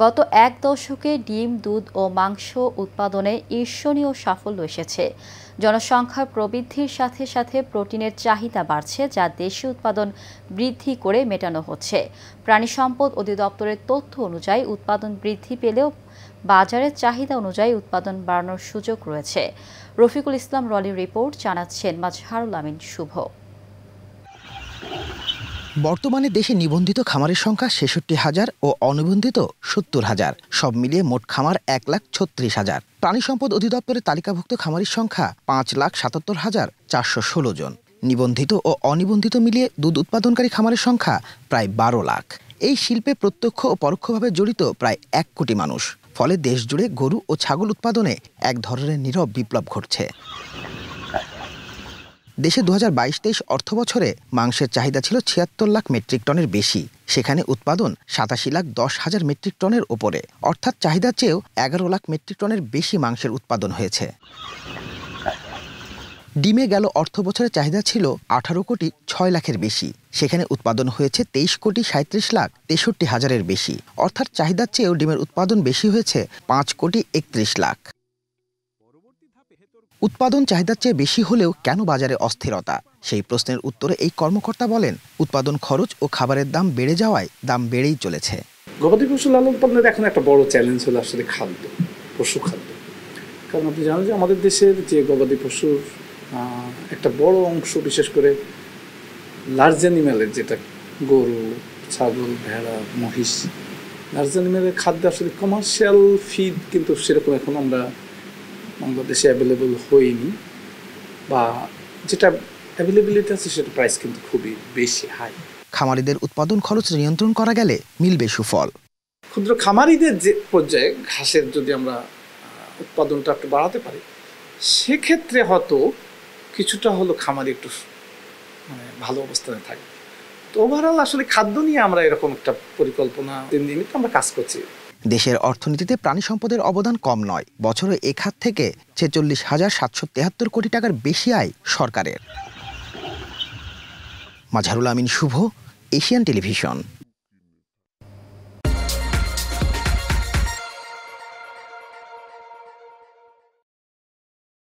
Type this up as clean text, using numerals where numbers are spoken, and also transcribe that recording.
গত এক দশকে ডিম, দুধ ও মাংস উৎপাদনে ঈর্ষণীয় সাফল্য এসেছে। জনসংখ্যার প্রবৃদ্ধির সাথে সাথে প্রোটিনের চাহিদা বাড়ছে, যা দেশীয় উৎপাদন বৃদ্ধি করে মেটানো হচ্ছে। প্রাণী সম্পদ অধিদপ্তরের তথ্য অনুযায়ী উৎপাদন বৃদ্ধি পেলেও বাজারের চাহিদা অনুযায়ী উৎপাদন বাড়ানোর সুযোগ রয়েছে। রফিকুল ইসলাম রলির রিপোর্ট, জানাচ্ছেন মাজহারুল আমিন শুভ। বর্তমানে দেশে নিবন্ধিত খামারের সংখ্যা ৬৬,০০০ ও অনিবন্ধিত ৭০,০০০। সব মিলিয়ে মোট খামার ১,৩৬,০০০। প্রাণী সম্পদ অধিদপ্তরের তালিকাভুক্ত খামারের সংখ্যা ৫,৭৭,৪১৬ জন। নিবন্ধিত ও অনিবন্ধিত মিলিয়ে দুধ উৎপাদনকারী খামারের সংখ্যা প্রায় ১২ লাখ। এই শিল্পে প্রত্যক্ষ ও পরোক্ষভাবে জড়িত প্রায় ১ কোটি মানুষ। ফলে দেশজুড়ে গরু ও ছাগল উৎপাদনে এক ধরনের নীরব বিপ্লব ঘটছে। দেশে ২০২২-২৩ অর্থবছরে মাংসের চাহিদা ছিল ৭৬ লাখ মেট্রিক টনের বেশি। সেখানে উৎপাদন ৮৭,১০,০০০ মেট্রিক টনের ওপরে, অর্থাৎ চাহিদার চেয়েও ১১ লাখ মেট্রিক টনের বেশি মাংসের উৎপাদন হয়েছে। ডিমে গেল অর্থবছরে চাহিদা ছিল ১৮,৬০,০০০,০০০ বেশি। সেখানে উৎপাদন হয়েছে ২৩,৩৭,৬৩,০০০ বেশি, অর্থাৎ চাহিদার চেয়েও ডিমের উৎপাদন বেশি হয়েছে ৫,৩১,০০,০০০। উৎপাদন চাহিদার চেয়ে বেশি হলেও কেন বাজারে অস্থিরতা? সেই প্রশ্নের উত্তরে এই কর্মকর্তা বলেন, উৎপাদন খরচ ও খাবারের দাম বেড়ে যাওয়ায় দাম বেড়েই চলেছে। গবাদি পশু লালন পালনের এখন একটা বড় চ্যালেঞ্জ হলো আসলে খাদ্য, পশু খাদ্য। কারণ আপনি জানেন যে আমাদের দেশের যে গবাদি পশুর একটা বড় অংশ, বিশেষ করে লার্জ অ্যানিম্যালের, যেটা গরু, ছাগল, ভেড়া, মহিষ, লার্জ অ্যানিম্যালের খাদ্য আসলে কমার্শিয়াল ফিড কিন্তু সেরকম এখন আমরা বাংলাদেশে অ্যাভেলেবল হয়নি, বা যেটা অ্যাভেলেবিলিটি আছে সেটা প্রাইস কিন্তু খুবই বেশি হাই। খামারিদের উৎপাদন খরচ নিয়ন্ত্রণ করা গেলে মিলবে সুফল। ক্ষুদ্র খামারিদের যে পর্যায়ে ঘাসের যদি আমরা উৎপাদনটা একটু বাড়াতে পারি, সেক্ষেত্রে হয়তো কিছুটা হলো খামারি একটু ভালো অবস্থানে থাকবে। তো ওভারঅল আসলে খাদ্য নিয়ে আমরা এরকম একটা পরিকল্পনা দিন আমরা কাজ করছি। দেশের অর্থনীতিতে প্রাণী সম্পদের অবদান কম নয়। বছরে এ খাত থেকে ৪৬,৭৭৩ কোটি টাকার বেশি আয় সরকারের। মাজহারুল আমিন শুভ, এশিয়ান টেলিভিশন।